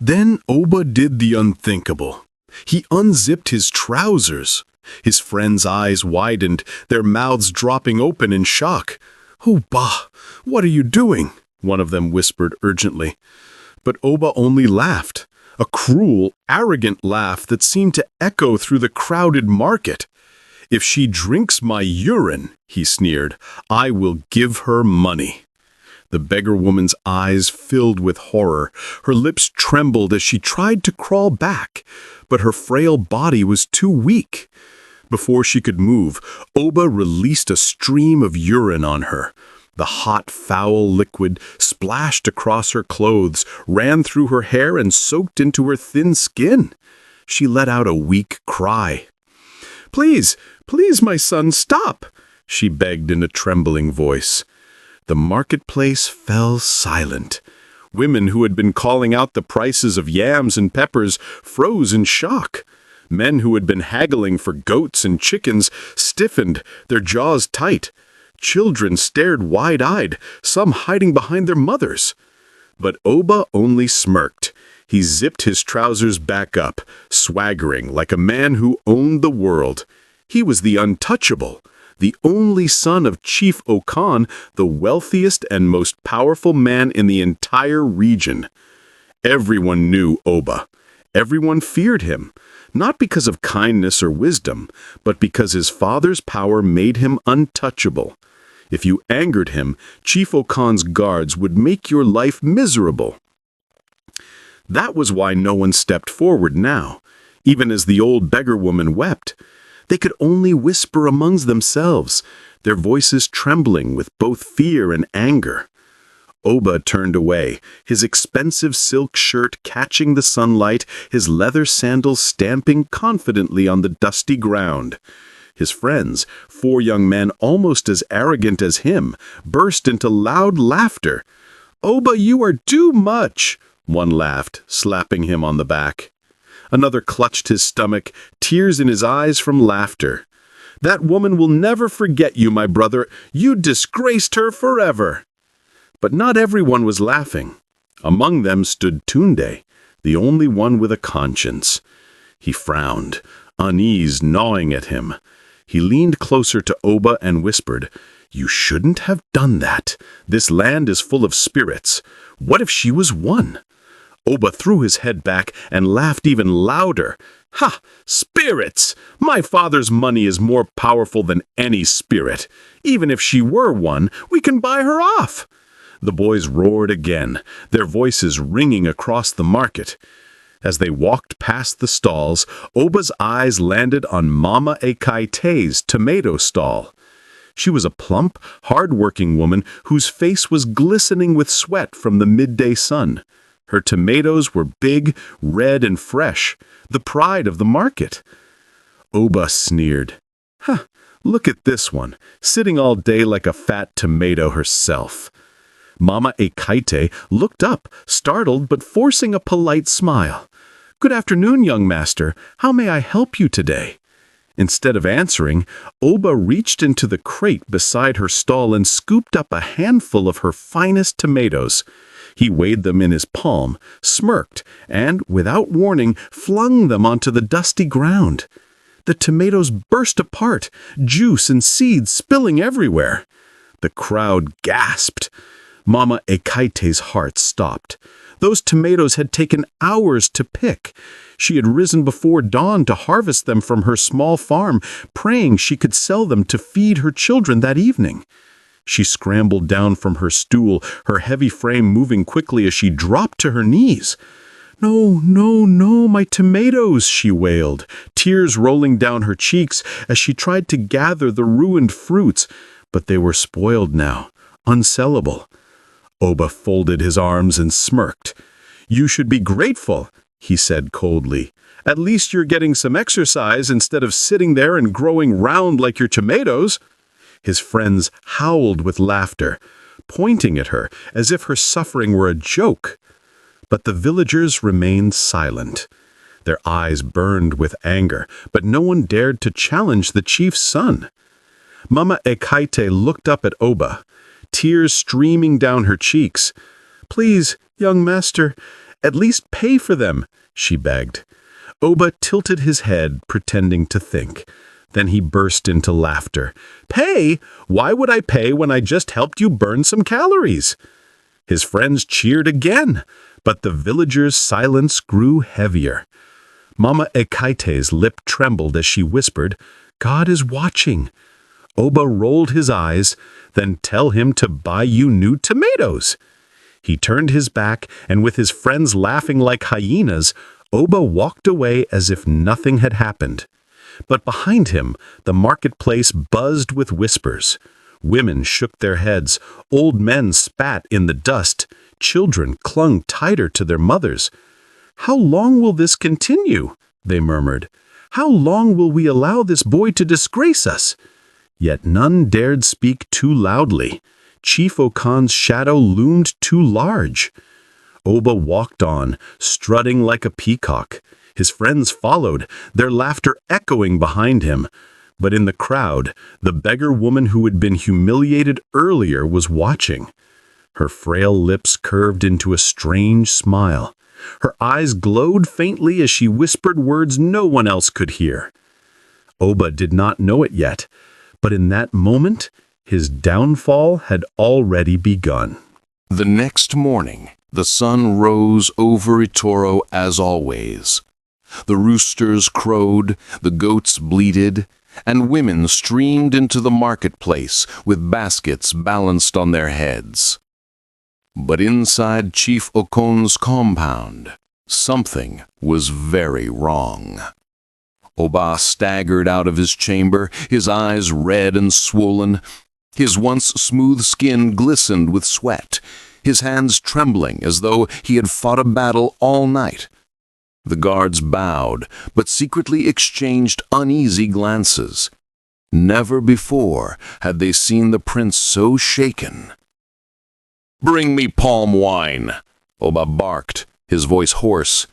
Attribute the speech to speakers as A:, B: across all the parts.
A: Then Oba did the unthinkable. He unzipped his trousers. His friends' eyes widened, their mouths dropping open in shock. "Oh, bah! What are you doing?" one of them whispered urgently. But Oba only laughed, a cruel, arrogant laugh that seemed to echo through the crowded market. "If she drinks my urine," he sneered, "I will give her money." The beggar woman's eyes filled with horror. Her lips trembled as she tried to crawl back, but her frail body was too weak. Before she could move, Oba released a stream of urine on her. The hot, foul liquid splashed across her clothes, ran through her hair, and soaked into her thin skin. She let out a weak cry. "Please, please, my son, stop!" she begged in a trembling voice. The marketplace fell silent. Women who had been calling out the prices of yams and peppers froze in shock. Men who had been haggling for goats and chickens stiffened, their jaws tight. Children stared wide-eyed, some hiding behind their mothers. But Oba only smirked. He zipped his trousers back up, swaggering like a man who owned the world. He was the untouchable, the only son of Chief Okon, the wealthiest and most powerful man in the entire region. Everyone knew Oba. Everyone feared him, not because of kindness or wisdom, but because his father's power made him untouchable. If you angered him, Chief Okon's guards would make your life miserable. That was why no one stepped forward now, even as the old beggar woman wept. They could only whisper amongst themselves, their voices trembling with both fear and anger. Oba turned away, his expensive silk shirt catching the sunlight, his leather sandals stamping confidently on the dusty ground. His friends, 4 young men almost as arrogant as him, burst into loud laughter. "Oba, you are too much," one laughed, slapping him on the back. Another clutched his stomach, tears in his eyes from laughter. "That woman will never forget you, my brother. You disgraced her forever." But not everyone was laughing. Among them stood Tunde, the only one with a conscience. He frowned, unease gnawing at him. He leaned closer to Oba and whispered, "You shouldn't have done that. This land is full of spirits. What if she was one?" Oba threw his head back and laughed even louder. "Ha! Spirits! My father's money is more powerful than any spirit. Even if she were one, we can buy her off." The boys roared again, their voices ringing across the market. As they walked past the stalls, Oba's eyes landed on Mama Ekaite's tomato stall. She was a plump, hard-working woman whose face was glistening with sweat from the midday sun. Her tomatoes were big, red, and fresh, the pride of the market. Oba sneered. "Huh, look at this one, sitting all day like a fat tomato herself." Mama Ekaite looked up, startled but forcing a polite smile. "Good afternoon, young master. How may I help you today?" Instead of answering, Oba reached into the crate beside her stall and scooped up a handful of her finest tomatoes. He weighed them in his palm, smirked, and, without warning, flung them onto the dusty ground. The tomatoes burst apart, juice and seeds spilling everywhere. The crowd gasped. Mama Ekaite's heart stopped. Those tomatoes had taken hours to pick. She had risen before dawn to harvest them from her small farm, praying she could sell them to feed her children that evening. She scrambled down from her stool, her heavy frame moving quickly as she dropped to her knees. "No, no, no, my tomatoes," she wailed, tears rolling down her cheeks as she tried to gather the ruined fruits, but they were spoiled now, unsellable. Oba folded his arms and smirked. "You should be grateful," he said coldly. "At least you're getting some exercise instead of sitting there and growing round like your tomatoes." His friends howled with laughter, pointing at her as if her suffering were a joke. But the villagers remained silent. Their eyes burned with anger, but no one dared to challenge the chief's son. Mama Ekaite looked up at Oba, tears streaming down her cheeks. "Please, young master, At least pay for them," she begged. Oba tilted his head, pretending to think. Then he burst into laughter. "Pay? Why would I pay when I just helped you burn some calories?" His friends cheered again, but the villagers' silence grew heavier. Mama Ekate's lip trembled as she whispered, "God is watching." Oba rolled his eyes, "Then tell him to buy you new tomatoes." He turned his back, and with his friends laughing like hyenas, Oba walked away as if nothing had happened. But behind him, the marketplace buzzed with whispers. Women shook their heads, old men spat in the dust, children clung tighter to their mothers. "How long will this continue?" they murmured. "How long will we allow this boy to disgrace us?" Yet none dared speak too loudly. Chief Okon's shadow loomed too large. Oba walked on, strutting like a peacock. His friends followed, their laughter echoing behind him. But in the crowd, the beggar woman who had been humiliated earlier was watching. Her frail lips curved into a strange smile. Her eyes glowed faintly as she whispered words no one else could hear. Oba did not know it yet, but in that moment, his downfall had already begun.
B: The next morning, the sun rose over Itoro as always. The roosters crowed, the goats bleated, and women streamed into the marketplace with baskets balanced on their heads. But inside Chief Okon's compound, something was very wrong. Oba staggered out of his chamber, his eyes red and swollen. His once smooth skin glistened with sweat, his hands trembling as though he had fought a battle all night. The guards bowed, but secretly exchanged uneasy glances. Never before had they seen the prince so shaken. "Bring me palm wine," Oba barked, his voice hoarse.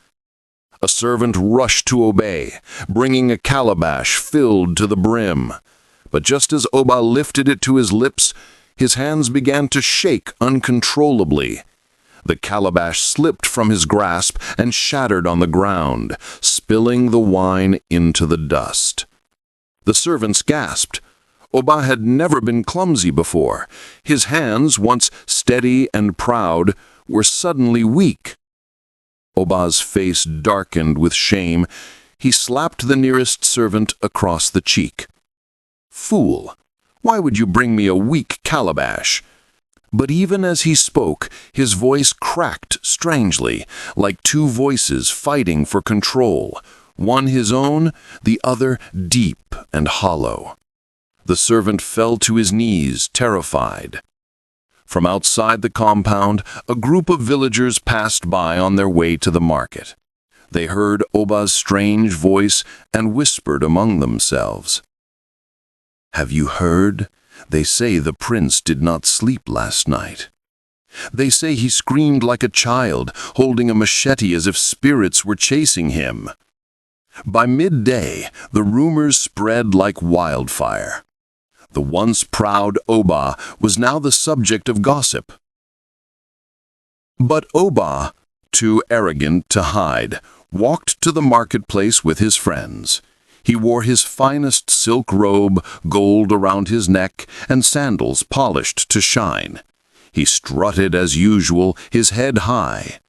B: A servant rushed to obey, bringing a calabash filled to the brim. But just as Oba lifted it to his lips, his hands began to shake uncontrollably. The calabash slipped from his grasp and shattered on the ground, spilling the wine into the dust. The servants gasped. Oba had never been clumsy before. His hands, once steady and proud, were suddenly weak. Oba's face darkened with shame. He slapped the nearest servant across the cheek. "Fool! Why would you bring me a weak calabash?" But even as he spoke, his voice cracked strangely, like two voices fighting for control, one his own, the other deep and hollow. The servant fell to his knees, terrified. From outside the compound, a group of villagers passed by on their way to the market. They heard Oba's strange voice and whispered among themselves. "Have you heard? They say the prince did not sleep last night. They say he screamed like a child, holding a machete as if spirits were chasing him." By midday, the rumors spread like wildfire. The once proud Oba was now the subject of gossip. But Oba, too arrogant to hide, walked to the marketplace with his friends. He wore his finest silk robe, gold around his neck, and sandals polished to shine. He strutted as usual, his head high.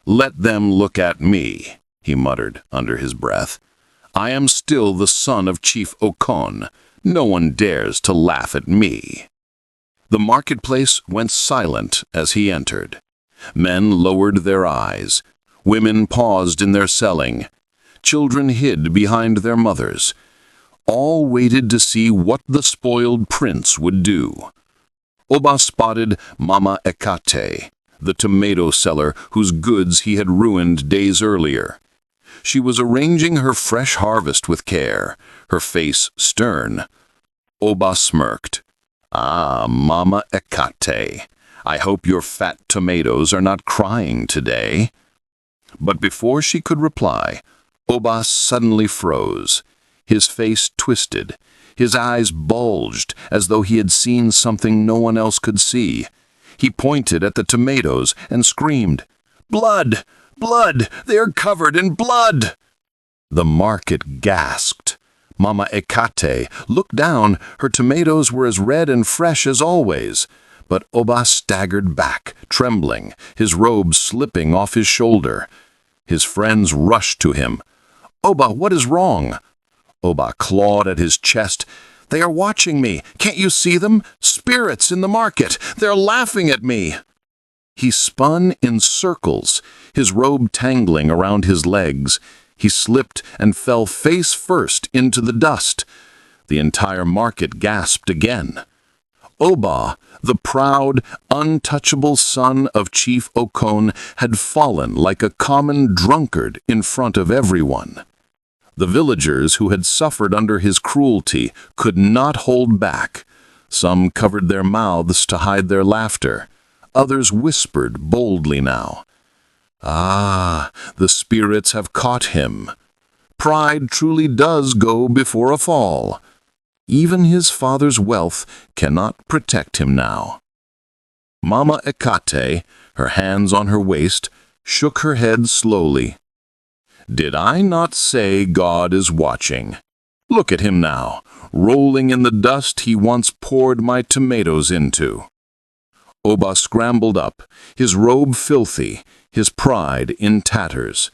B: "Let them look at me," he muttered under his breath. "I am still the son of Chief Okon. No one dares to laugh at me." The marketplace went silent as he entered. Men lowered their eyes. Women paused in their selling. Children hid behind their mothers. All waited to see what the spoiled prince would do. Oba spotted Mama Ekate, the tomato seller whose goods he had ruined days earlier. She was arranging her fresh harvest with care, her face stern. Oba smirked. "Ah, Mama Ekate, I hope your fat tomatoes are not crying today." But before she could reply, Oba suddenly froze. His face twisted. His eyes bulged as though he had seen something no one else could see. He pointed at the tomatoes and screamed, Blood! Blood! They are covered in blood! The market gasped. Mama Ekate looked down. Her tomatoes were as red and fresh as always. But Oba staggered back, trembling, his robe slipping off his shoulder. His friends rushed to him. "Oba, what is wrong?" Oba clawed at his chest. "They are watching me. Can't you see them? Spirits in the market. They're laughing at me." He spun in circles, his robe tangling around his legs. He slipped and fell face first into the dust. The entire market gasped again. Oba, the proud, untouchable son of Chief Okon, had fallen like a common drunkard in front of everyone. The villagers who had suffered under his cruelty could not hold back. Some covered their mouths to hide their laughter. Others whispered boldly now. "Ah, the spirits have caught him. Pride truly does go before a fall. Even his father's wealth cannot protect him now." Mama Ekate, her hands on her waist, shook her head slowly. "Did I not say God is watching? Look at him now, rolling in the dust he once poured my tomatoes into." Oba scrambled up, his robe filthy, his pride in tatters.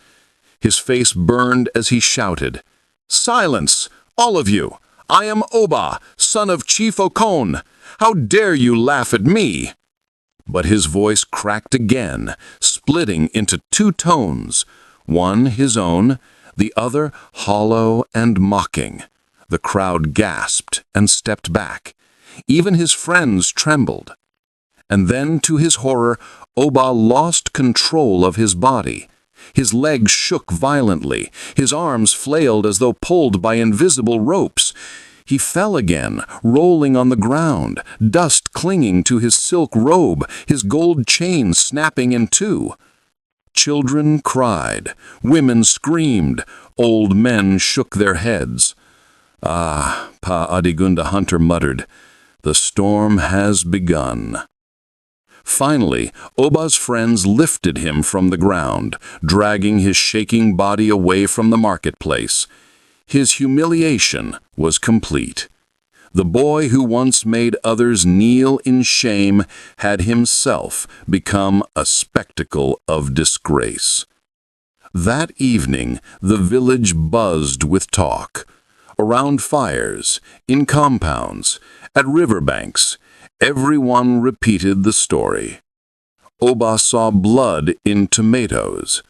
B: His face burned as he shouted, "Silence, all of you! I am Oba, son of Chief Okon. How dare you laugh at me?" But his voice cracked again, splitting into two tones, one his own, the other hollow and mocking. The crowd gasped and stepped back. Even his friends trembled. And then, to his horror, Oba lost control of his body. His legs shook violently. His arms flailed as though pulled by invisible ropes. He fell again, rolling on the ground, dust clinging to his silk robe, his gold chain snapping in two. Children cried. Women screamed. Old men shook their heads. "Ah," Pa Adigunda Hunter muttered, "the storm has begun." Finally, Oba's friends lifted him from the ground, dragging his shaking body away from the marketplace. His humiliation was complete. The boy who once made others kneel in shame had himself become a spectacle of disgrace. That evening, the village buzzed with talk. Around fires, in compounds, at riverbanks, everyone repeated the story. Oba saw blood in tomatoes.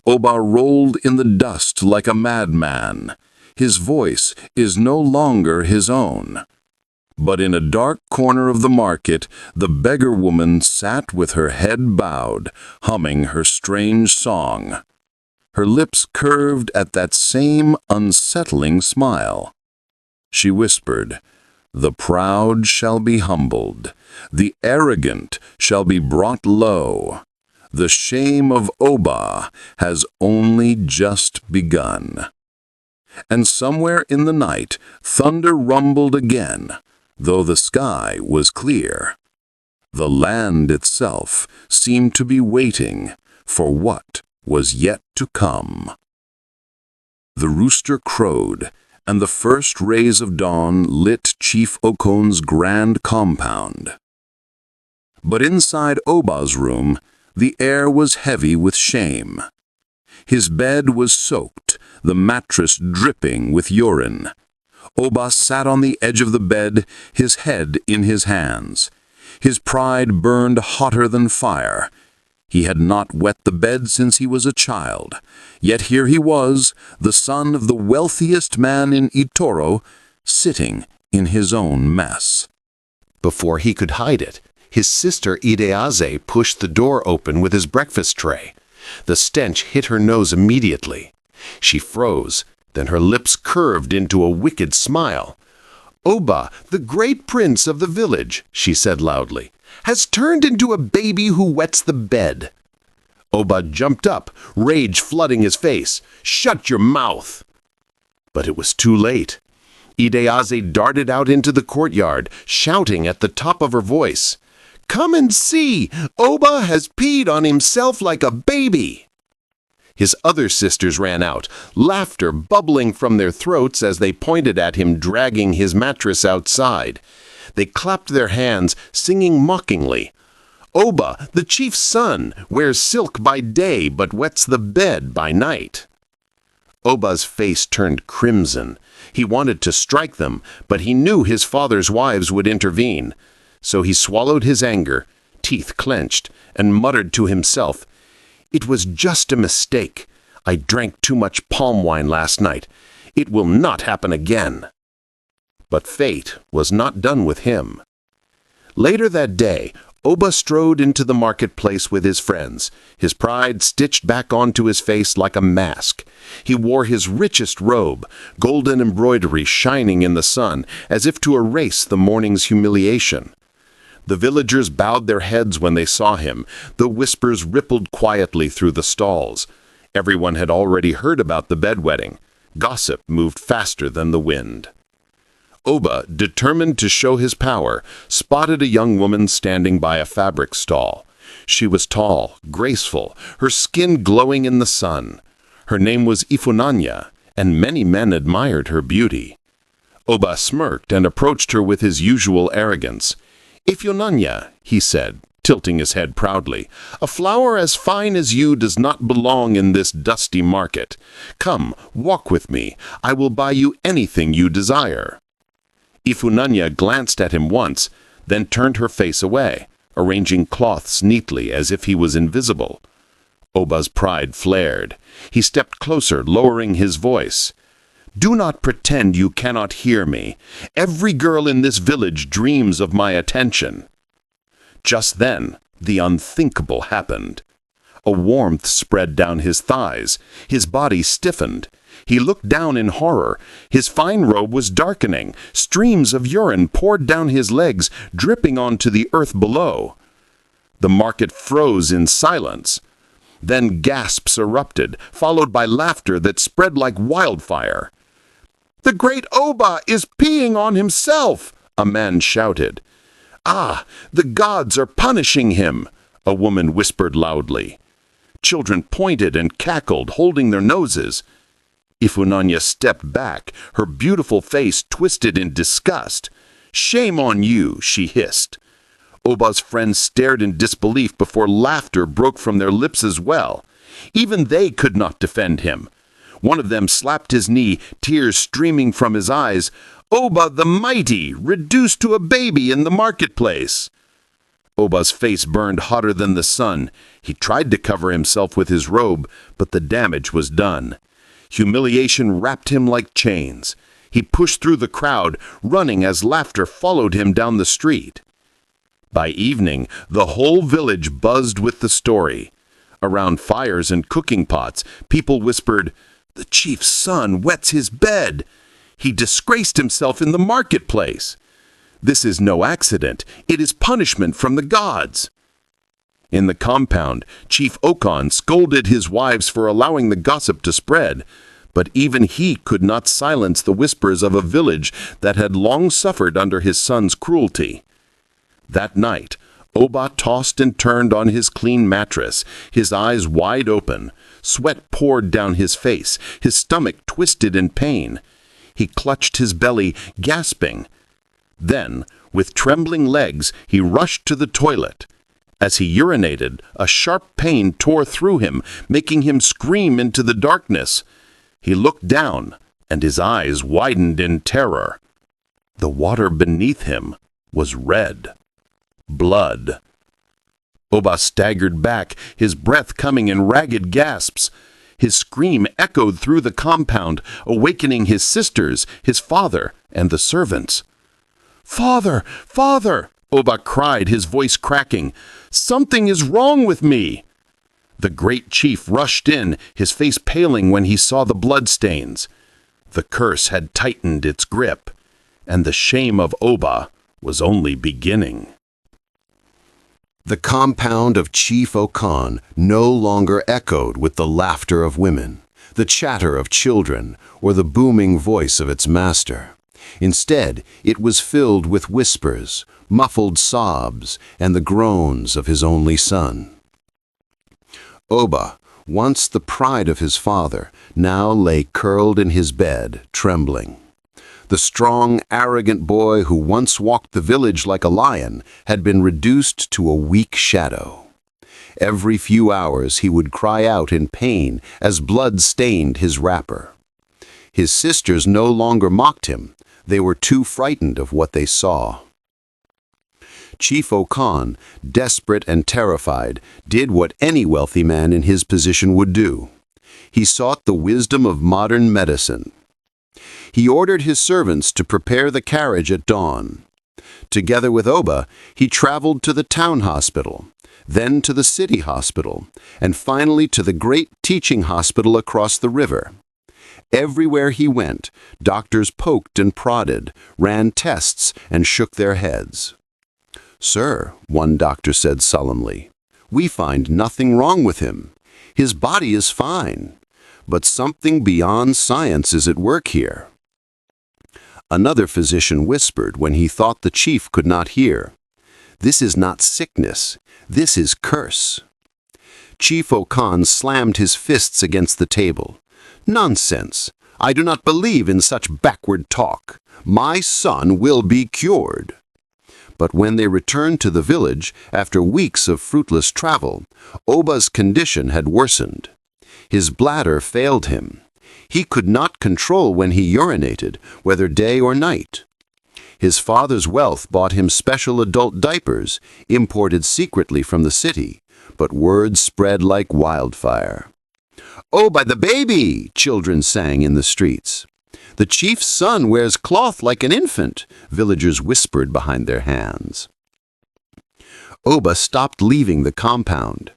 B: Oba rolled in the dust like a madman. His voice is no longer his own. But in a dark corner of the market, the beggar woman sat with her head bowed, humming her strange song. Her lips curved at that same unsettling smile. She whispered, "The proud shall be humbled. The arrogant shall be brought low. The shame of Oba has only just begun." And somewhere in the night, thunder rumbled again, though the sky was clear. The land itself seemed to be waiting for what was yet to come. The rooster crowed, and the first rays of dawn lit Chief Okon's grand compound. But inside Oba's room, the air was heavy with shame. His bed was soaked, the mattress dripping with urine. Oba sat on the edge of the bed, his head in his hands. His pride burned hotter than fire. He had not wet the bed since he was a child. Yet here he was, the son of the wealthiest man in Itoro, sitting in his own mess.
C: Before he could hide it, his sister Ideaze pushed the door open with his breakfast tray. The stench hit her nose immediately. She froze, then her lips curved into a wicked smile. "Oba, the great prince of the village," she said loudly, "has turned into a baby who wets the bed." Oba jumped up, rage flooding his face. "Shut your mouth!" But it was too late. Ideaze darted out into the courtyard, shouting at the top of her voice, Come and see! Oba has peed on himself like a baby!" His other sisters ran out, laughter bubbling from their throats as they pointed at him dragging his mattress outside. They clapped their hands, singing mockingly, "Oba, the chief's son, wears silk by day but wets the bed by night." Oba's face turned crimson. He wanted to strike them, but he knew his father's wives would intervene. So he swallowed his anger, teeth clenched, and muttered to himself, "It was just a mistake. I drank too much palm wine last night. It will not happen again." But fate was not done with him. Later that day, Oba strode into the marketplace with his friends, his pride stitched back onto his face like a mask. He wore his richest robe, golden embroidery shining in the sun, as if to erase the morning's humiliation. The villagers bowed their heads when they saw him. The whispers rippled quietly through the stalls. Everyone had already heard about the bedwetting. Gossip moved faster than the wind. Oba, determined to show his power, spotted a young woman standing by a fabric stall. She was tall, graceful, her skin glowing in the sun. Her name was Ifunanya, and many men admired her beauty. Oba smirked and approached her with his usual arrogance. "Ifunanya," he said, tilting his head proudly, "a flower as fine as you does not belong in this dusty market. Come, walk with me. I will buy you anything you desire." Ifunanya glanced at him once, then turned her face away, arranging cloths neatly as if he was invisible. Oba's pride flared. He stepped closer, lowering his voice. "Do not pretend you cannot hear me. Every girl in this village dreams of my attention." Just then, the unthinkable happened. A warmth spread down his thighs. His body stiffened. He looked down in horror. His fine robe was darkening. Streams of urine poured down his legs, dripping onto the earth below. The market froze in silence. Then gasps erupted, followed by laughter that spread like wildfire. "The great Oba is peeing on himself!" a man shouted. "Ah, the gods are punishing him!" a woman whispered loudly. Children pointed and cackled, holding their noses. Ifunanya stepped back, her beautiful face twisted in disgust. "Shame on you," she hissed. Oba's friends stared in disbelief before laughter broke from their lips as well. Even they could not defend him. One of them slapped his knee, tears streaming from his eyes. "Oba the mighty, reduced to a baby in the marketplace." Oba's face burned hotter than the sun. He tried to cover himself with his robe, but the damage was done. Humiliation wrapped him like chains. He pushed through the crowd, running as laughter followed him down the street. By evening, the whole village buzzed with the story. Around fires and cooking pots, people whispered, "The chief's son wets his bed. He disgraced himself in the marketplace. This is no accident. It is punishment from the gods." In the compound, Chief Okon scolded his wives for allowing the gossip to spread, but even he could not silence the whispers of a village that had long suffered under his son's cruelty. That night, Oba tossed and turned on his clean mattress, his eyes wide open. Sweat poured down his face, his stomach twisted in pain. He clutched his belly, gasping. Then, with trembling legs, he rushed to the toilet. As he urinated, a sharp pain tore through him, making him scream into the darkness. He looked down, and his eyes widened in terror. The water beneath him was red. Blood. Oba staggered back, his breath coming in ragged gasps. His scream echoed through the compound, awakening his sisters, his father, and the servants. "Father! Father!" Oba cried, his voice cracking. "Something is wrong with me!" The great chief rushed in, his face paling when he saw the bloodstains. The curse had tightened its grip, and the shame of Oba was only beginning. The compound of Chief Okon no longer echoed with the laughter of women, the chatter of children, or the booming voice of its master. Instead, it was filled with whispers, muffled sobs, and the groans of his only son. Oba, once the pride of his father, now lay curled in his bed, trembling. The strong, arrogant boy who once walked the village like a lion had been reduced to a weak shadow. Every few hours he would cry out in pain as blood stained his wrapper. His sisters no longer mocked him. They were too frightened of what they saw. Chief Okon, desperate and terrified, did what any wealthy man in his position would do. He sought the wisdom of modern medicine. He ordered his servants to prepare the carriage at dawn. Together with Oba, he traveled to the town hospital, then to the city hospital, and finally to the great teaching hospital across the river. Everywhere he went, doctors poked and prodded, ran tests, and shook their heads. "Sir," one doctor said solemnly, "we find nothing wrong with him. His body is fine, but something beyond science is at work here." Another physician whispered when he thought the chief could not hear, "This is not sickness, this is curse." Chief Okon slammed his fists against the table. "Nonsense! I do not believe in such backward talk. My son will be cured." But when they returned to the village, after weeks of fruitless travel, Oba's condition had worsened. His bladder failed him. He could not control when he urinated, whether day or night. His father's wealth bought him special adult diapers, imported secretly from the city, but word spread like wildfire. "Oba the baby!" children sang in the streets. "The chief's son wears cloth like an infant," villagers whispered behind their hands. Oba stopped leaving the compound.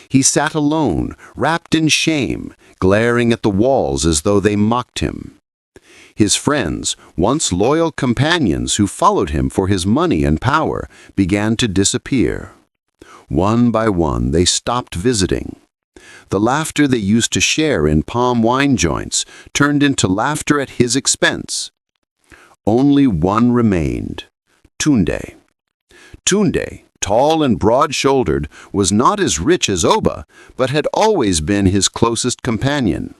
C: He sat alone, wrapped in shame, glaring at the walls as though they mocked him. His friends, once loyal companions who followed him for his money and power, began to disappear. One by one, they stopped visiting. The laughter they used to share in palm wine joints turned into laughter at his expense. Only one remained, Tunde. Tunde, tall and broad-shouldered, was not as rich as Oba, but had always been his closest companion.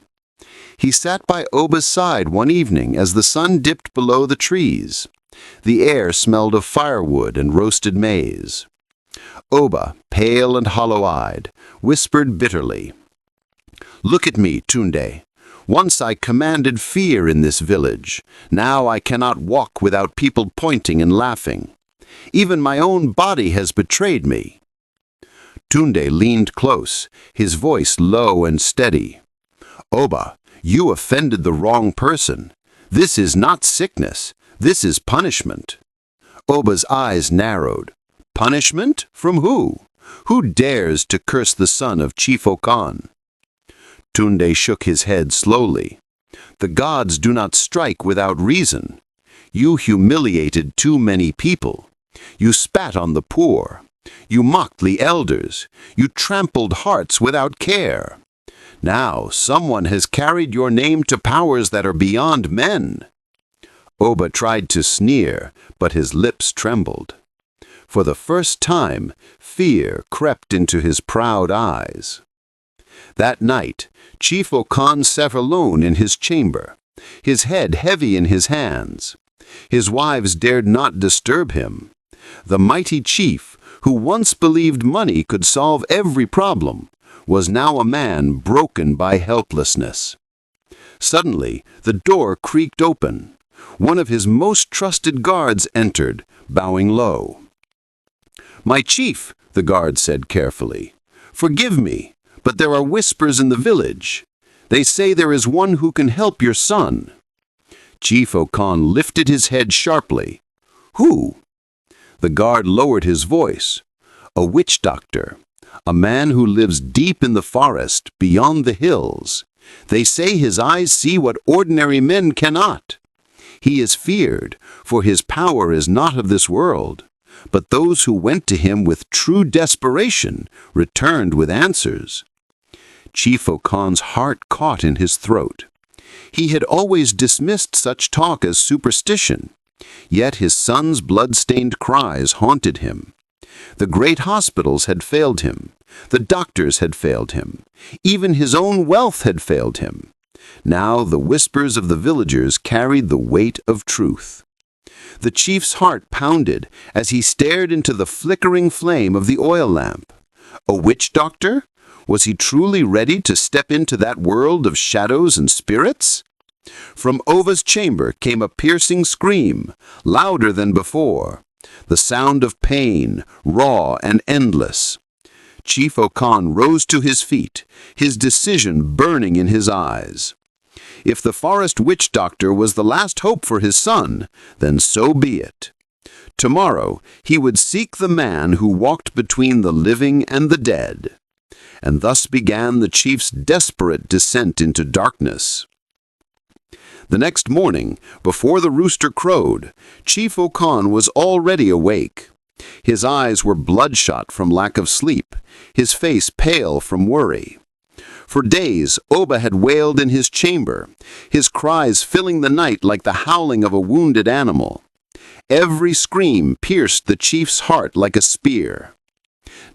C: He sat by Oba's side one evening as the sun dipped below the trees. The air smelled of firewood and roasted maize. Oba, pale and hollow-eyed, whispered bitterly, "Look at me, Tunde. Once I commanded fear in this village. Now I cannot walk without people pointing and laughing. Even my own body has betrayed me." Tunde leaned close, his voice low and steady. "Oba, you offended the wrong person. This is not sickness. This is punishment." Oba's eyes narrowed. "Punishment? From who? Who dares to curse the son of Chief Okon?" Tunde shook his head slowly. "The gods do not strike without reason. You humiliated too many people. You spat on the poor. You mocked the elders. You trampled hearts without care. Now someone has carried your name to powers that are beyond men." Oba tried to sneer, but his lips trembled. For the first time, fear crept into his proud eyes. That night, Chief Okon sat alone in his chamber, his head heavy in his hands. His wives dared not disturb him. The mighty chief, who once believed money could solve every problem, was now a man broken by helplessness. Suddenly, the door creaked open. One of his most trusted guards entered, bowing low. "My chief," the guard said carefully, "forgive me, but there are whispers in the village. They say there is one who can help your son." Chief Okon lifted his head sharply. "Who?" The guard lowered his voice. "A witch doctor, a man who lives deep in the forest, beyond the hills. They say his eyes see what ordinary men cannot. He is feared, for his power is not of this world. But those who went to him with true desperation returned with answers." Chief Okon's heart caught in his throat. He had always dismissed such talk as superstition, yet his son's blood-stained cries haunted him. The great hospitals had failed him. The doctors had failed him. Even his own wealth had failed him. Now the whispers of the villagers carried the weight of truth. The chief's heart pounded as he stared into the flickering flame of the oil lamp. A witch doctor? Was he truly ready to step into that world of shadows and spirits? From Ova's chamber came a piercing scream, louder than before. The sound of pain, raw and endless. Chief Okon rose to his feet, his decision burning in his eyes. If the forest witch doctor was the last hope for his son, then so be it. Tomorrow he would seek the man who walked between the living and the dead. And thus began the chief's desperate descent into darkness. The next morning, before the rooster crowed, Chief Okon was already awake. His eyes were bloodshot from lack of sleep, his face pale from worry. For days, Oba had wailed in his chamber, his cries filling the night like the howling of a wounded animal. Every scream pierced the chief's heart like a spear.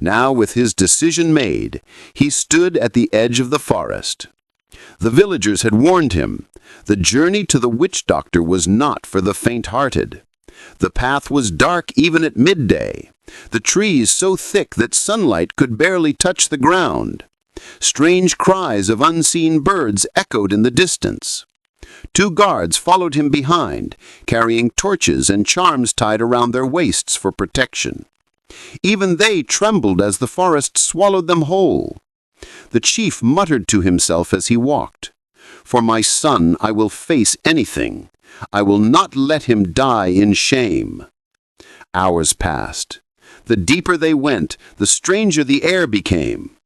C: Now, with his decision made, he stood at the edge of the forest. The villagers had warned him. The journey to the witch doctor was not for the faint-hearted. The path was dark even at midday, the trees so thick that sunlight could barely touch the ground. Strange cries of unseen birds echoed in the distance. 2 guards followed him behind, carrying torches and charms tied around their waists for protection. Even they trembled as the forest swallowed them whole. The chief muttered to himself as he walked, "For my son I will face anything. I will not let him die in shame." Hours passed. The deeper they went, the stranger the air became.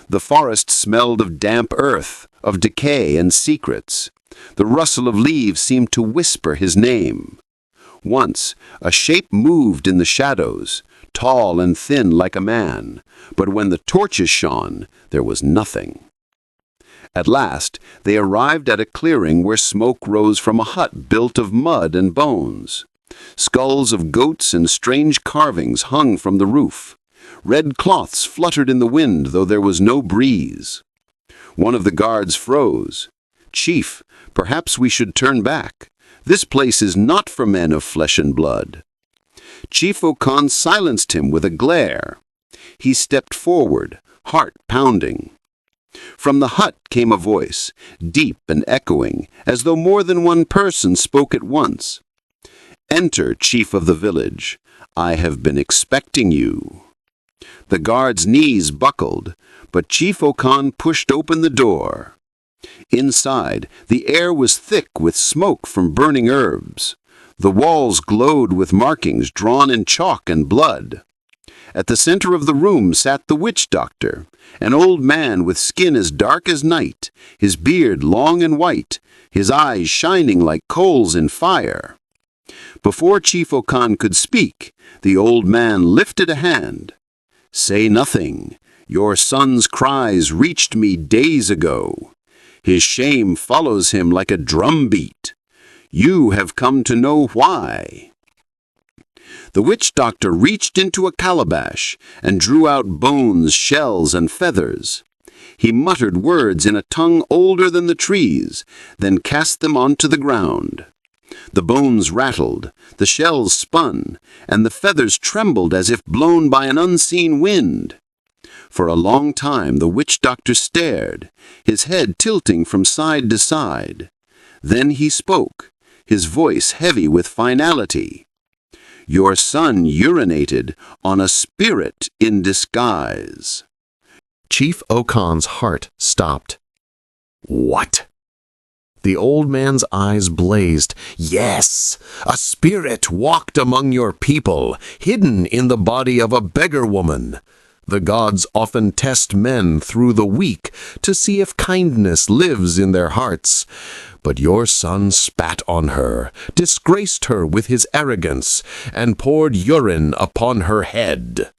C: The forest smelled of damp earth, of decay and secrets. The rustle of leaves seemed to whisper his name. Once, a shape moved in the shadows, tall and thin like a man, but when the torches shone, there was nothing. At last, they arrived at a clearing where smoke rose from a hut built of mud and bones. Skulls of goats and strange carvings hung from the roof. Red cloths fluttered in the wind, though there was no breeze. One of the guards froze. "Chief, perhaps we should turn back. This place is not for men of flesh and blood." Chief Okon silenced him with a glare. He stepped forward, heart pounding. From the hut came a voice, deep and echoing, as though more than one person spoke at once. "Enter, chief of the village. I have been expecting you." The guard's knees buckled, but Chief Okon pushed open the door. Inside, the air was thick with smoke from burning herbs. The walls glowed with markings drawn in chalk and blood. At the center of the room sat the witch doctor, an old man with skin as dark as night, his beard long and white, his eyes shining like coals in fire. Before Chief Okon could speak, the old man lifted a hand. "Say nothing. Your son's cries reached me days ago. His shame follows him like a drumbeat. You have come to know why." The witch doctor reached into a calabash and drew out bones, shells, and feathers. He muttered words in a tongue older than the trees, then cast them onto the ground. The bones rattled, the shells spun, and the feathers trembled as if blown by an unseen wind. For a long time the witch doctor stared, his head tilting from side to side. Then he spoke, his voice heavy with finality. "Your son urinated on a spirit in disguise."
A: Chief Okon's heart stopped. "What?" The old man's eyes blazed. "Yes, a spirit walked among your people, hidden in the body of a beggar woman. The gods often test men through the week to see if kindness lives in their hearts. But your son spat on her, disgraced her with his arrogance, and poured urine upon her head."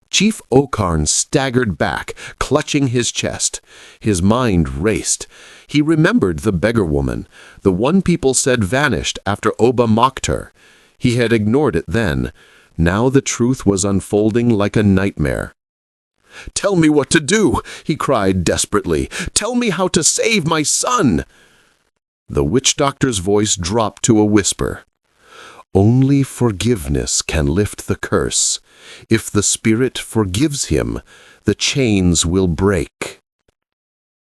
C: Chief Okon staggered back, clutching his chest. His mind raced. He remembered the beggar woman, the one people said vanished after Oba mocked her. He had ignored it then. Now the truth was unfolding like a nightmare. "Tell me what to do," he cried desperately. "Tell me how to save my son." The witch doctor's voice dropped to a whisper. "Only forgiveness can lift the curse. If the spirit forgives him, the chains will break."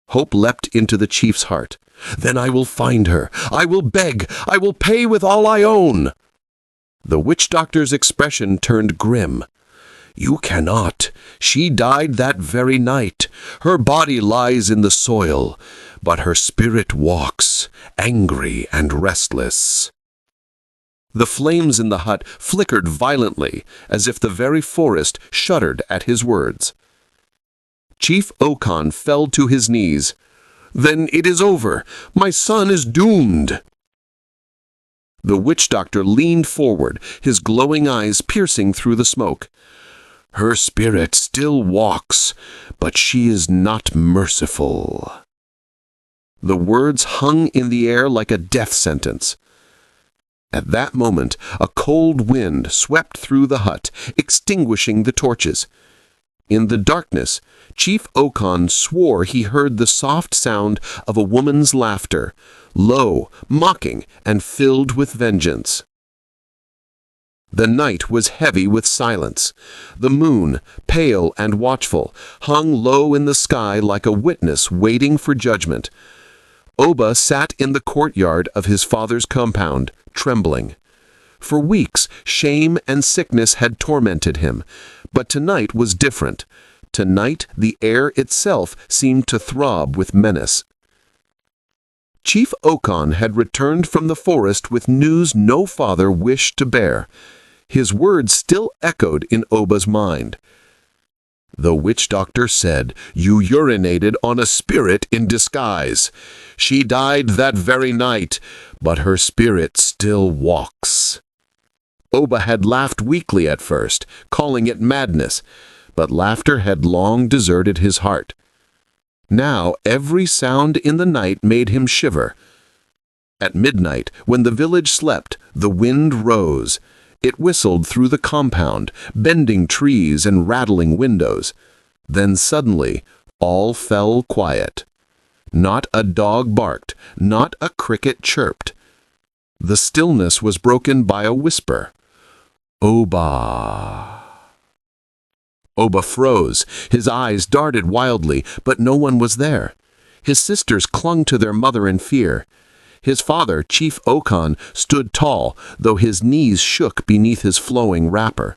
C: Hope leapt into the chief's heart. "Then I will find her. I will beg. I will pay with all I own." The witch doctor's expression turned grim. "You cannot. She died that very night. Her body lies in the soil, but her spirit walks, angry and restless." The flames in the hut flickered violently, as if the very forest shuddered at his words. Chief Okon fell to his knees. "Then it is over. My son is doomed." The witch doctor leaned forward, his glowing eyes piercing through the smoke. "Her spirit still walks, but she is not merciful." The words hung in the air like a death sentence. At that moment, a cold wind swept through the hut, extinguishing the torches. In the darkness, Chief Okon swore he heard the soft sound of a woman's laughter, low, mocking, and filled with vengeance. The night was heavy with silence. The moon, pale and watchful, hung low in the sky like a witness waiting for judgment. Oba sat in the courtyard of his father's compound, trembling. For weeks, shame and sickness had tormented him, but tonight was different. Tonight, the air itself seemed to throb with menace. Chief Okon had returned from the forest with news no father wished to bear. His words still echoed in Oba's mind. "The witch doctor said you urinated on a spirit in disguise. She died that very night, but her spirit still walks." Oba had laughed weakly at first, calling it madness, but laughter had long deserted his heart. Now every sound in the night made him shiver. At midnight, when the village slept, the wind rose. It whistled through the compound, bending trees and rattling windows. Then suddenly, all fell quiet. Not a dog barked, not a cricket chirped. The stillness was broken by a whisper. "Oba." Oba froze. His eyes darted wildly, but no one was there. His sisters clung to their mother in fear. His father, Chief Okon, stood tall, though his knees shook beneath his flowing wrapper.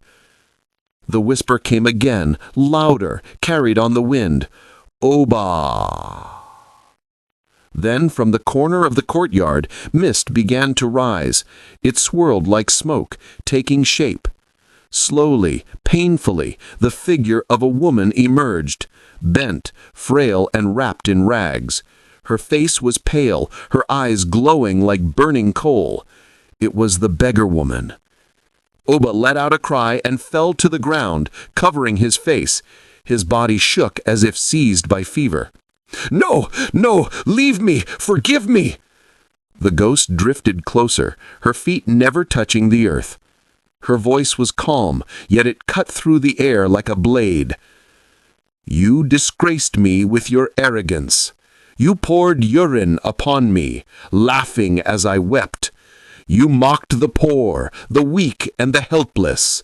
C: The whisper came again, louder, carried on the wind. "Oba." Then from the corner of the courtyard, mist began to rise. It swirled like smoke, taking shape. Slowly, painfully, the figure of a woman emerged, bent, frail, and wrapped in rags. Her face was pale, her eyes glowing like burning coal. It was the beggar woman. Oba let out a cry and fell to the ground, covering his face. His body shook as if seized by fever. "No, no, leave me, forgive me!" The ghost drifted closer, her feet never touching the earth. Her voice was calm, yet it cut through the air like a blade. "You disgraced me with your arrogance. You poured urine upon me, laughing as I wept. You mocked the poor, the weak, and the helpless.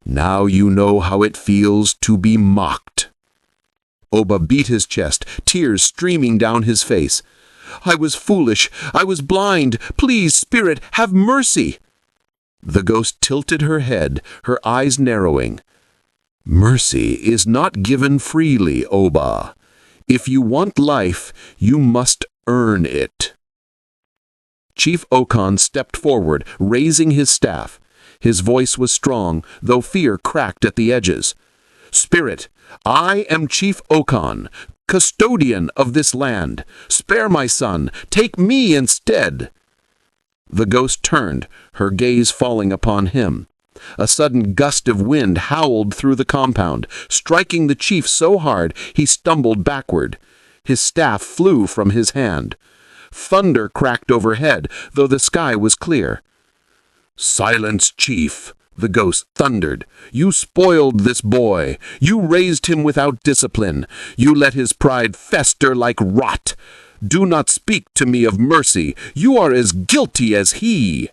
C: Now you know how it feels to be mocked." Oba beat his chest, tears streaming down his face. "I was foolish. I was blind. Please, spirit, have mercy." The ghost tilted her head, her eyes narrowing. "Mercy is not given freely, Oba. If you want life, you must earn it." Chief Okon stepped forward, raising his staff. His voice was strong, though fear cracked at the edges. "Spirit, I am Chief Okon, custodian of this land. Spare my son. Take me instead." The ghost turned, her gaze falling upon him.
B: A sudden gust of wind howled through the compound, striking the chief so hard he stumbled backward. His staff flew from his hand. Thunder cracked overhead, though the sky was clear. "Silence, chief," the ghost thundered. "You spoiled this boy. You raised him without discipline. You let his pride fester like rot. Do not speak to me of mercy. You are as guilty as he."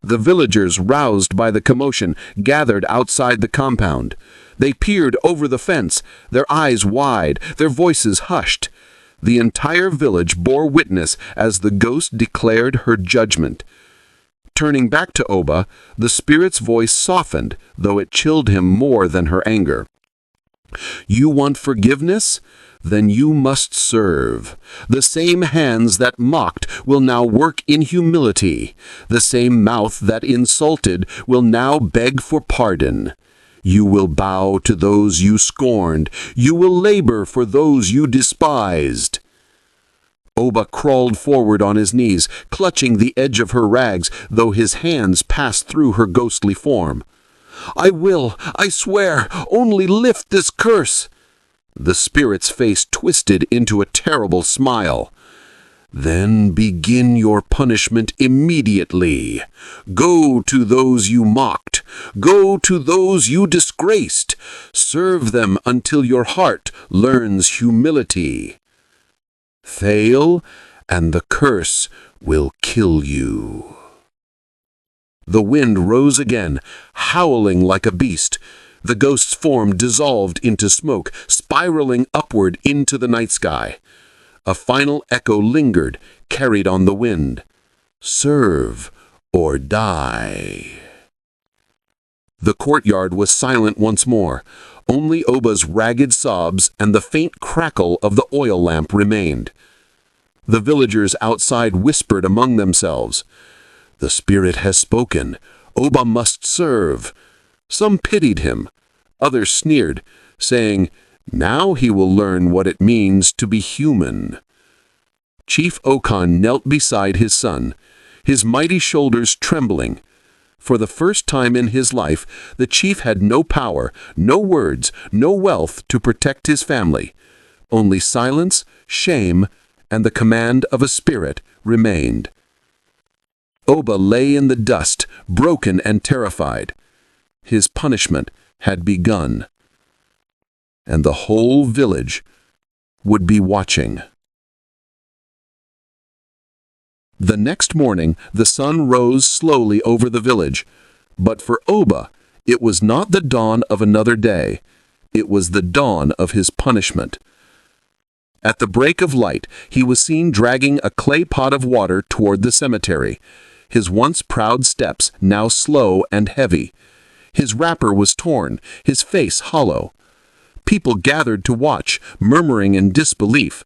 B: The villagers, roused by the commotion, gathered outside the compound. They peered over the fence, their eyes wide, their voices hushed. The entire village bore witness as the ghost declared her judgment. Turning back to Oba, the spirit's voice softened, though it chilled him more than her anger. "You want forgiveness? Then you must serve. The same hands that mocked will now work in humility. The same mouth that insulted will now beg for pardon. You will bow to those you scorned. You will labor for those you despised." Oba crawled forward on his knees, clutching the edge of her rags, though his hands passed through her ghostly form. "I will, I swear, only lift this curse." The spirit's face twisted into a terrible smile. "Then begin your punishment immediately. Go to those you mocked. Go to those you disgraced. Serve them until your heart learns humility. Fail, and the curse will kill you." The wind rose again, howling like a beast. The ghost's form dissolved into smoke, spiraling upward into the night sky. A final echo lingered, carried on the wind. "Serve or die." The courtyard was silent once more. Only Oba's ragged sobs and the faint crackle of the oil lamp remained. The villagers outside whispered among themselves. "The spirit has spoken. Oba must serve." Some pitied him. Others sneered, saying, "Now he will learn what it means to be human." Chief Okon knelt beside his son, his mighty shoulders trembling. For the first time in his life, the chief had no power, no words, no wealth to protect his family. Only silence, shame, and the command of a spirit remained. Oba lay in the dust, broken and terrified. His punishment had begun, and the whole village would be watching. The next morning, the sun rose slowly over the village, but for Oba, it was not the dawn of another day. It was the dawn of his punishment. At the break of light, he was seen dragging a clay pot of water toward the cemetery, his once proud steps now slow and heavy. His wrapper was torn, his face hollow. People gathered to watch, murmuring in disbelief.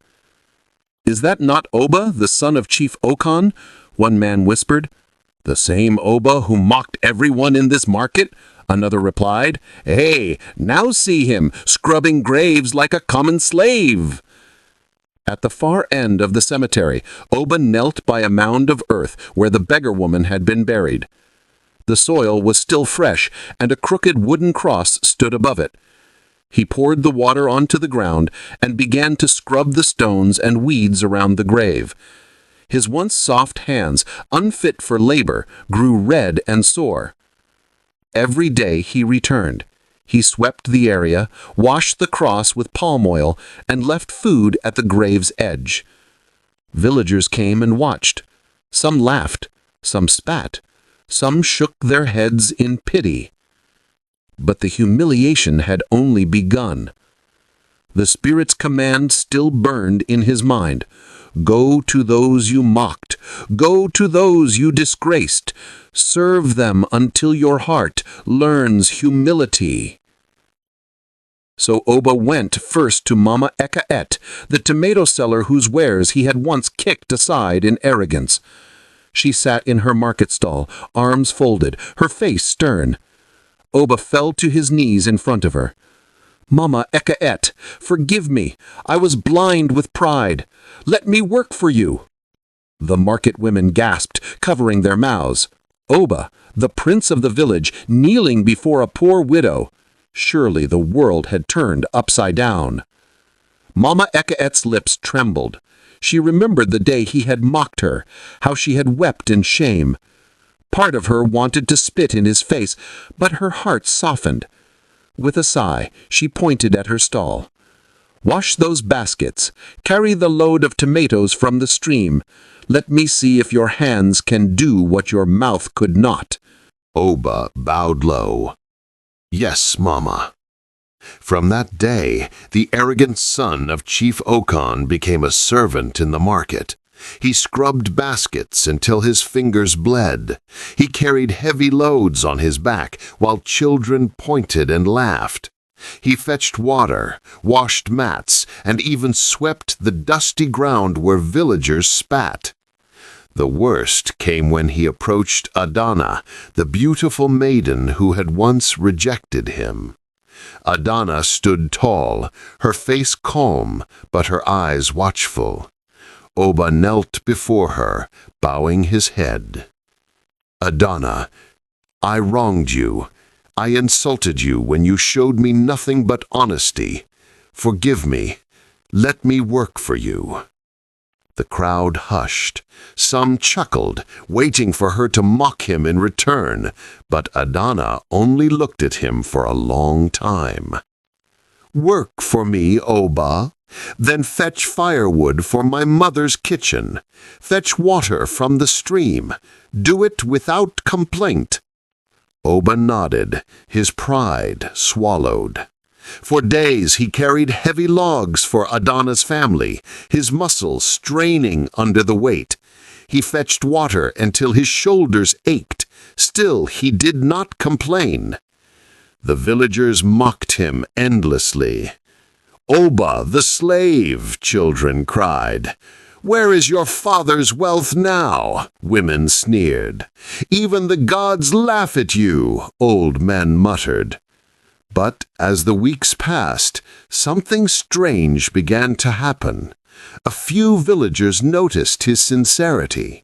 B: "Is that not Oba, the son of Chief Okon?" one man whispered. "The same Oba who mocked everyone in this market?" another replied. "Hey, now see him, scrubbing graves like a common slave." At the far end of the cemetery, Oba knelt by a mound of earth where the beggar woman had been buried. The soil was still fresh, and a crooked wooden cross stood above it. He poured the water onto the ground and began to scrub the stones and weeds around the grave. His once soft hands, unfit for labor, grew red and sore. Every day he returned. He swept the area, washed the cross with palm oil, and left food at the grave's edge. Villagers came and watched. Some laughed, some spat, some shook their heads in pity. But the humiliation had only begun. The spirit's command still burned in his mind. "Go to those you mocked. Go to those you disgraced. Serve them until your heart learns humility." So Oba went first to Mama Ekaet, the tomato seller whose wares he had once kicked aside in arrogance. She sat in her market stall, arms folded, her face stern. Oba fell to his knees in front of her. "Mama Ekaet, forgive me. I was blind with pride. Let me work for you." The market women gasped, covering their mouths.
D: Oba, the prince of the village, kneeling before a poor widow. Surely the world had turned upside down. Mama Ekaet's lips trembled. She remembered the day he had mocked her, how she had wept in shame. Part of her wanted to spit in his face, but her heart softened. With a sigh, she pointed at her stall. "Wash those baskets. Carry the load of tomatoes from the stream. Let me see if your hands can do what your mouth could not."
C: Oba bowed low. "Yes, Mama." From that day, the arrogant son of Chief Okon became a servant in the market. He scrubbed baskets until his fingers bled. He carried heavy loads on his back while children pointed and laughed. He fetched water, washed mats, and even swept the dusty ground where villagers spat. The worst came when he approached Adana, the beautiful maiden who had once rejected him. Adana stood tall, her face calm, but her eyes watchful. Oba knelt before her, bowing his head. "Adana, I wronged you. I insulted you when you showed me nothing but honesty. Forgive me. Let me work for you." The crowd hushed. Some chuckled, waiting for her to mock him in return, but Adana only looked at him for a long time. "Work for me, Oba. Then fetch firewood for my mother's kitchen. Fetch water from the stream. Do it without complaint." Oba nodded, his pride swallowed. For days he carried heavy logs for Adana's family, his muscles straining under the weight. He fetched water until his shoulders ached. Still he did not complain. The villagers mocked him endlessly. "Oba, the slave," children cried. "Where is your father's wealth now?" women sneered. "Even the gods laugh at you," old men muttered. But as the weeks passed, something strange began to happen. A few villagers noticed his sincerity.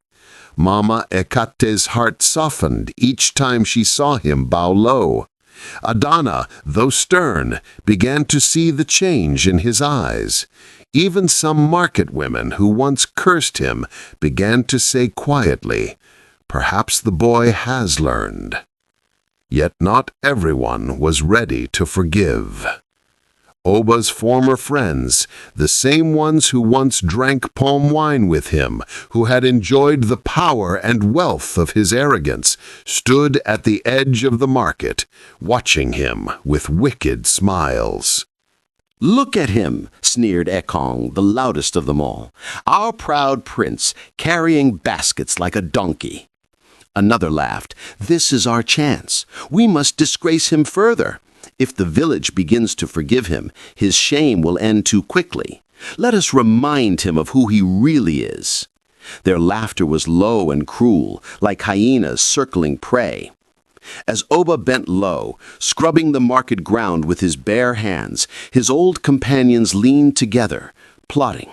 C: Mama Ekate's heart softened each time she saw him bow low. Adana, though stern, began to see the change in his eyes. Even some market women who once cursed him began to say quietly, "Perhaps the boy has learned." Yet not everyone was ready to forgive. Oba's former friends, the same ones who once drank palm wine with him, who had enjoyed the power and wealth of his arrogance, stood at the edge of the market, watching him with wicked smiles.
E: "Look at him," sneered Ekong, the loudest of them all. "Our proud prince, carrying baskets like a donkey." Another laughed. "This is our chance. We must disgrace him further. If the village begins to forgive him, his shame will end too quickly. Let us remind him of who he really is." Their laughter was low and cruel, like hyenas circling prey. As Oba bent low, scrubbing the market ground with his bare hands, his old companions leaned together, plotting.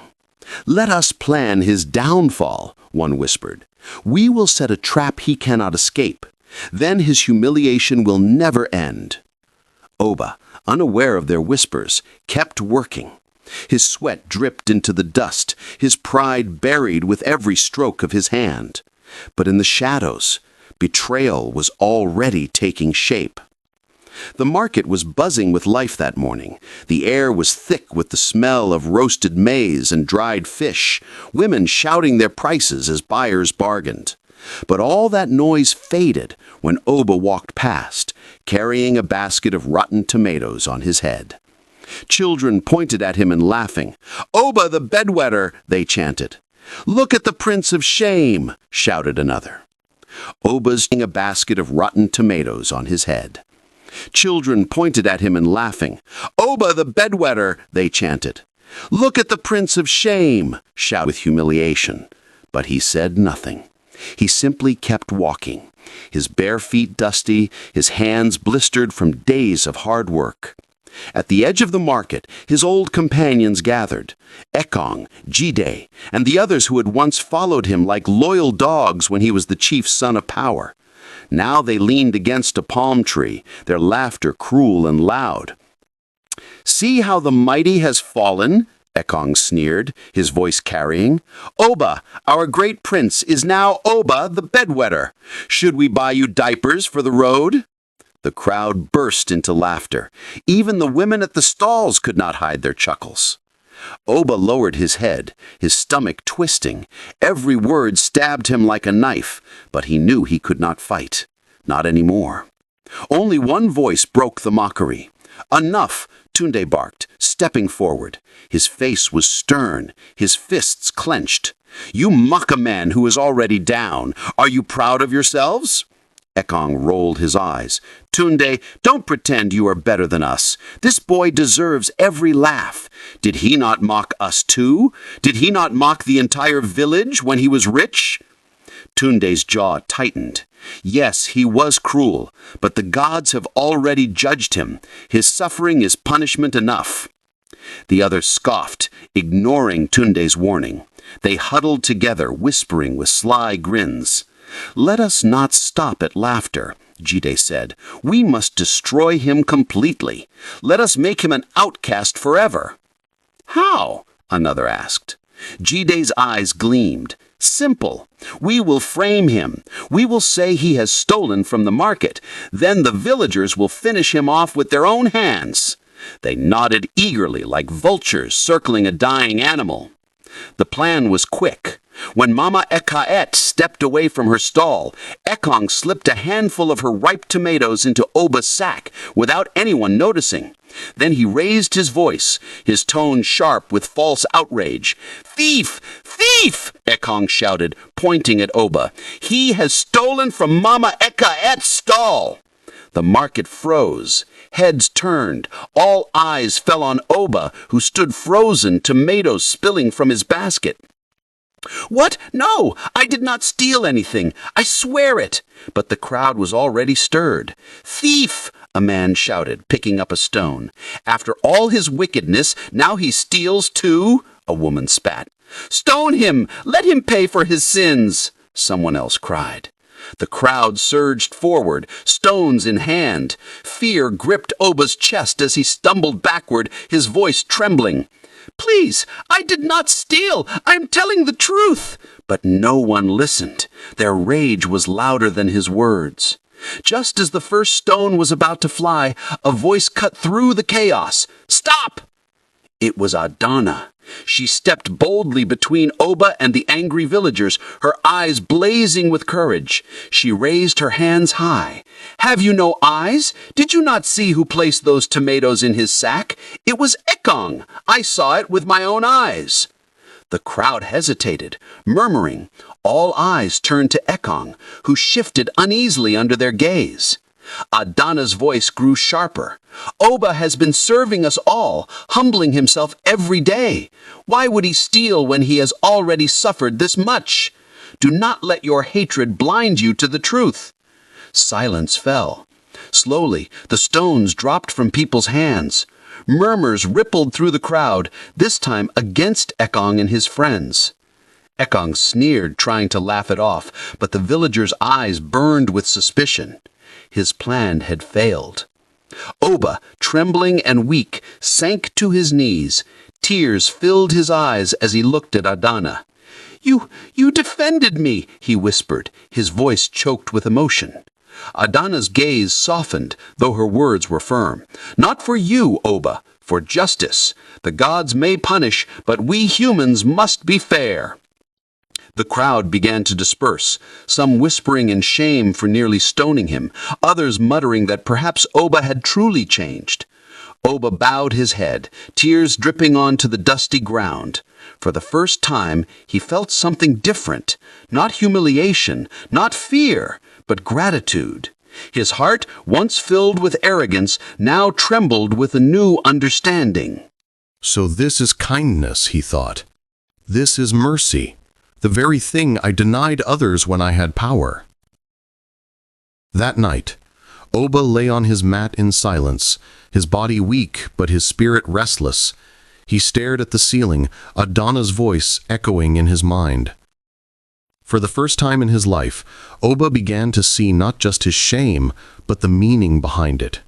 E: "Let us plan his downfall," one whispered. "We will set a trap he cannot escape. Then his humiliation will never end." Oba, unaware of their whispers, kept working. His sweat dripped into the dust, his pride buried with every stroke of his hand. But in the shadows, betrayal was already taking shape. The market was buzzing with life that morning. The air was thick with the smell of roasted maize and dried fish, women shouting their prices as buyers bargained. But all that noise faded when Oba walked past, carrying a basket of rotten tomatoes on his head. Children pointed at him and laughing. "Oba the bedwetter," they chanted. "Look at the prince of shame," shouted another. Oba's carrying a basket of rotten tomatoes on his head. Children pointed at him and laughing. "Oba the bedwetter," they chanted. "Look at the prince of shame," shouted with humiliation. But he said nothing. He simply kept walking, his bare feet dusty, his hands blistered from days of hard work. At the edge of the market, his old companions gathered. Ekong, Jide, and the others who had once followed him like loyal dogs when he was the chief's son of power. Now they leaned against a palm tree, their laughter cruel and loud. "See how the mighty has fallen," Ekong sneered, his voice carrying. "Oba, our great prince, is now Oba the bedwetter. Should we buy you diapers for the road?" The crowd burst into laughter. Even the women at the stalls could not hide their chuckles. Oba lowered his head, his stomach twisting. Every word stabbed him like a knife, but he knew he could not fight. Not anymore. Only one voice broke the mockery. "Enough!" Tunde barked, stepping forward. His face was stern, his fists clenched. "You mock a man who is already down. Are you proud of yourselves?" Ekong rolled his eyes. "Tunde, don't pretend you are better than us. This boy deserves every laugh. Did he not mock us too? Did he not mock the entire village when he was rich?" Tunde's jaw tightened. Yes, he was cruel, but the gods have already judged him. His suffering is punishment enough. The others scoffed, ignoring Tunde's warning. They huddled together, whispering with sly grins. "Let us not stop at laughter," Jide said. "We must destroy him completely. Let us make him an outcast forever." "How?" another asked. Jide's eyes gleamed. "Simple. We will frame him. We will say he has stolen from the market. Then the villagers will finish him off with their own hands." They nodded eagerly like vultures circling a dying animal. The plan was quick. When Mama Ekaet stepped away from her stall, Ekong slipped a handful of her ripe tomatoes into Oba's sack without anyone noticing. Then he raised his voice, his tone sharp with false outrage. "Thief! Thief!" Ekong shouted, pointing at Oba. "He has stolen from Mama Ekaet's stall!" The market froze. Heads turned. All eyes fell on Oba, who stood frozen, tomatoes spilling from his basket. "What? No! I did not steal anything! I swear it!" But the crowd was already stirred. "Thief!" a man shouted, picking up a stone. "After all his wickedness, now he steals too?" a woman spat. "Stone him! Let him pay for his sins!" someone else cried. The crowd surged forward, stones in hand. Fear gripped Oba's chest as he stumbled backward, his voice trembling. "Please, I did not steal. I am telling the truth." But no one listened. Their rage was louder than his words. Just as the first stone was about to fly, a voice cut through the chaos. "Stop!" It was Adana. She stepped boldly between Oba and the angry villagers, her eyes blazing with courage. She raised her hands high. "Have you no eyes? Did you not see who placed those tomatoes in his sack? It was Ekong. I saw it with my own eyes." The crowd hesitated, murmuring. All eyes turned to Ekong, who shifted uneasily under their gaze. Adana's voice grew sharper. "Oba has been serving us all, humbling himself every day. Why would he steal when he has already suffered this much? Do not let your hatred blind you to the truth." Silence fell. Slowly, the stones dropped from people's hands. Murmurs rippled through the crowd, this time against Ekong and his friends. Ekong sneered, trying to laugh it off, but the villagers' eyes burned with suspicion. His plan had failed. Oba, trembling and weak, sank to his knees. Tears filled his eyes as he looked at Adana. You defended me," he whispered, his voice choked with emotion. Adana's gaze softened, though her words were firm. "Not for you, Oba, for justice. The gods may punish, but we humans must be fair." The crowd began to disperse, some whispering in shame for nearly stoning him, others muttering that perhaps Oba had truly changed. Oba bowed his head, tears dripping onto the dusty ground. For the first time, he felt something different, not humiliation, not fear, but gratitude. His heart, once filled with arrogance, now trembled with a new understanding.
C: So this is kindness, he thought. This is mercy. The very thing I denied others when I had power. That night, Oba lay on his mat in silence, his body weak but his spirit restless. He stared at the ceiling, Adana's voice echoing in his mind. For the first time in his life, Oba began to see not just his shame, but the meaning behind it.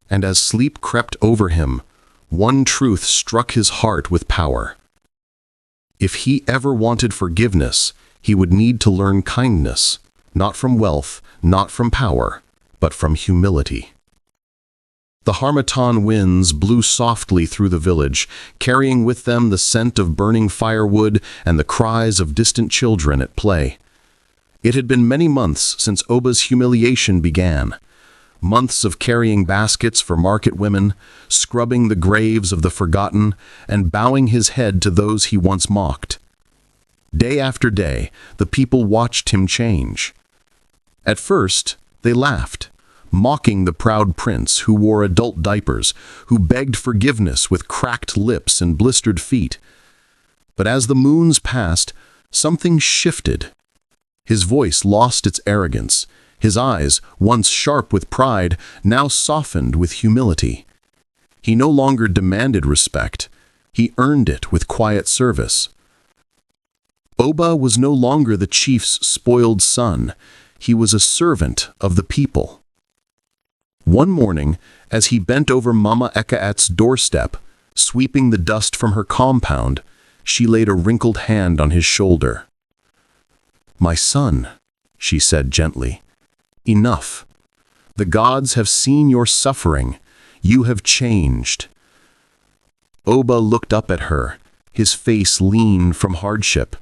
C: And as sleep crept over him, one truth struck his heart with power. If he ever wanted forgiveness, he would need to learn kindness, not from wealth, not from power, but from humility. The harmattan winds blew softly through the village, carrying with them the scent of burning firewood and the cries of distant children at play. It had been many months since Oba's humiliation began. Months of carrying baskets for market women, scrubbing the graves of the forgotten, and bowing his head to those he once mocked. Day after day, the people watched him change. At first, they laughed, mocking the proud prince who wore adult diapers, who begged forgiveness with cracked lips and blistered feet. But as the moons passed, something shifted. His voice lost its arrogance. His eyes, once sharp with pride, now softened with humility. He no longer demanded respect. He earned it with quiet service. Oba was no longer the chief's spoiled son. He was a servant of the people. One morning, as he bent over Mama Ekaet's doorstep, sweeping the dust from her compound, she laid a wrinkled hand on his shoulder. "My son," she said gently, "enough. The gods have seen your suffering. You have changed." Oba looked up at her, his face lean from hardship.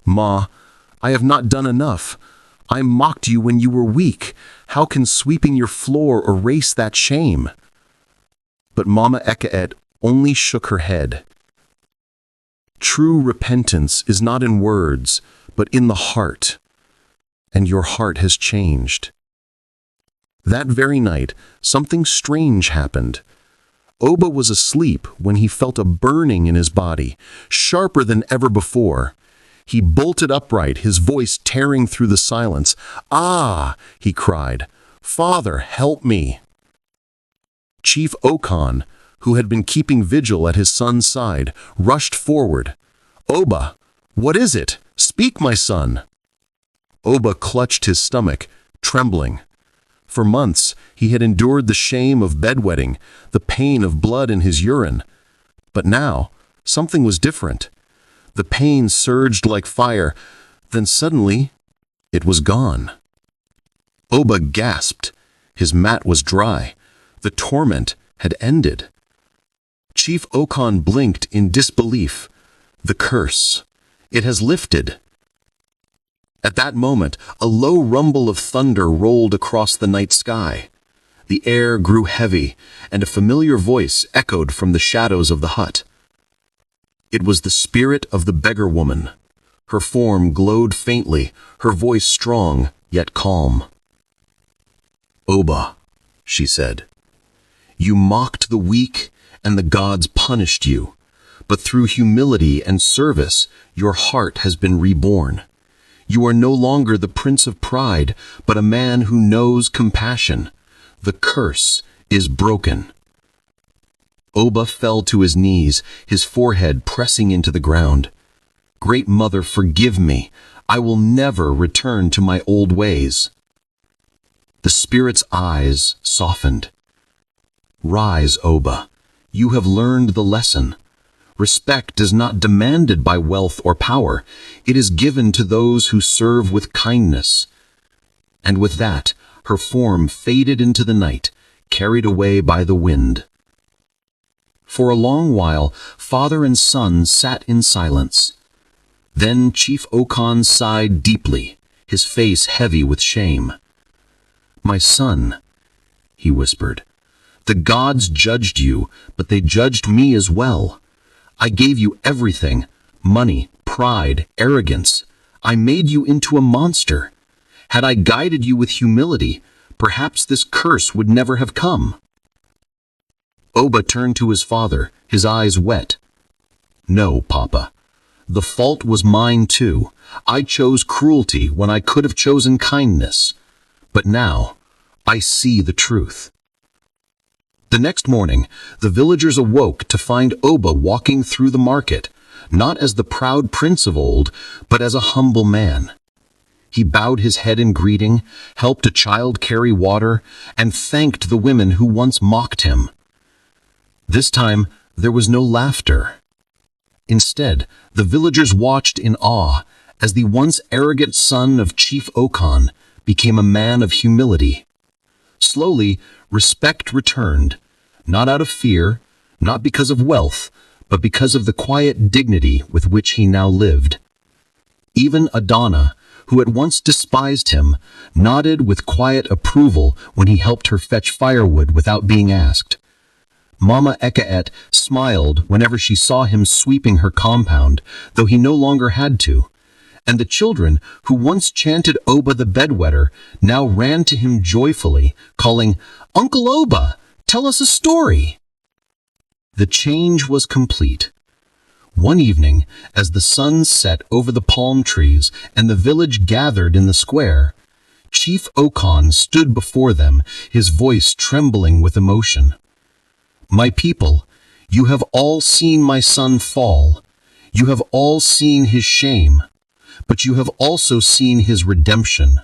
C: "Ma, I have not done enough. I mocked you when you were weak. How can sweeping your floor erase that shame?" But Mama Ekaet only shook her head. "True repentance is not in words, but in the heart. And your heart has changed." That very night, something strange happened. Oba was asleep when he felt a burning in his body, sharper than ever before. He bolted upright, his voice tearing through the silence. "Ah!" he cried. "Father, help me!" Chief Okon, who had been keeping vigil at his son's side, rushed forward. "Oba, what is it? Speak, my son!" Oba clutched his stomach, trembling. For months, he had endured the shame of bedwetting, the pain of blood in his urine. But now, something was different. The pain surged like fire, then suddenly, it was gone. Oba gasped. His mat was dry. The torment had ended. Chief Okon blinked in disbelief. The curse. It has lifted. At that moment, a low rumble of thunder rolled across the night sky. The air grew heavy, and a familiar voice echoed from the shadows of the hut. It was the spirit of the beggar woman. Her form glowed faintly, her voice strong, yet calm. "Oba," she said, "you mocked the weak, and the gods punished you. But through humility and service, your heart has been reborn. You are no longer the prince of pride, but a man who knows compassion. The curse is broken." Oba fell to his knees, his forehead pressing into the ground. "Great Mother, forgive me. I will never return to my old ways." The spirit's eyes softened. "Rise, Oba. You have learned the lesson. Respect is not demanded by wealth or power. It is given to those who serve with kindness." And with that, her form faded into the night, carried away by the wind. For a long while, father and son sat in silence. Then Chief Okon sighed deeply, his face heavy with shame. "My son," he whispered, "the gods judged you, but they judged me as well. I gave you everything, money, pride, arrogance. I made you into a monster. Had I guided you with humility, perhaps this curse would never have come." Oba turned to his father, his eyes wet. "No, Papa. The fault was mine too. I chose cruelty when I could have chosen kindness. But now, I see the truth." The next morning, the villagers awoke to find Oba walking through the market,
F: not as the proud prince of old, but as a humble man. He bowed his head in greeting, helped a child carry water, and thanked the women who once mocked him. This time, there was no laughter. Instead, the villagers watched in awe as the once arrogant son of Chief Okon became a man of humility. Slowly, respect returned, not out of fear, not because of wealth, but because of the quiet dignity with which he now lived. Even Adana, who had once despised him, nodded with quiet approval when he helped her fetch firewood without being asked. Mama Ekaet smiled whenever she saw him sweeping her compound, though he no longer had to. And the children, who once chanted Oba the bedwetter, now ran to him joyfully, calling, "Uncle Oba, tell us a story!" The change was complete. One evening, as the sun set over the palm trees and the village gathered in the square, Chief Okon stood before them, his voice trembling with emotion. "My people, you have all seen my son fall. You have all seen his shame, but you have also seen his redemption.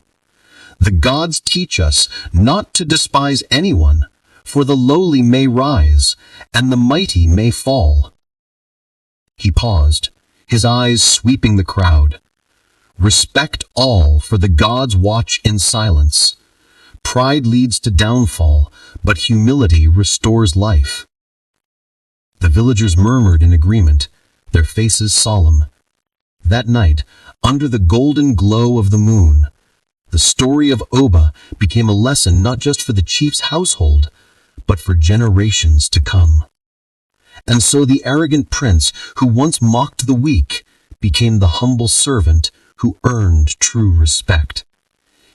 F: The gods teach us not to despise anyone, for the lowly may rise, and the mighty may fall." He paused, his eyes sweeping the crowd. "Respect all, for the gods watch in silence. Pride leads to downfall, but humility restores life." The villagers murmured in agreement, their faces solemn. That night, under the golden glow of the moon, the story of Oba became a lesson not just for the chief's household, but for generations to come. And so the arrogant prince who once mocked the weak became the humble servant who earned true respect.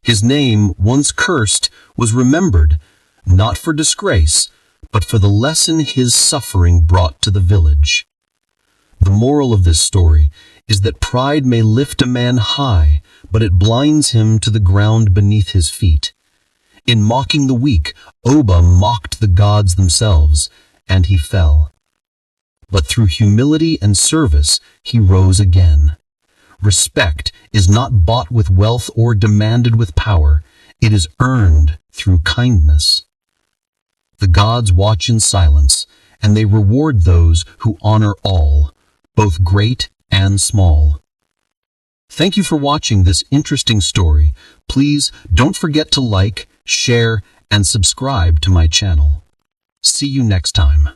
F: His name, once cursed, was remembered, not for disgrace, but for the lesson his suffering brought to the village. The moral of this story is that pride may lift a man high, but it blinds him to the ground beneath his feet. In mocking the weak, Oba mocked the gods themselves, and he fell. But through humility and service, he rose again. Respect is not bought with wealth or demanded with power. It is earned through kindness. The gods watch in silence, and they reward those who honor all, both great and small. Thank you for watching this interesting story. Please don't forget to like, share, and subscribe to my channel. See you next time.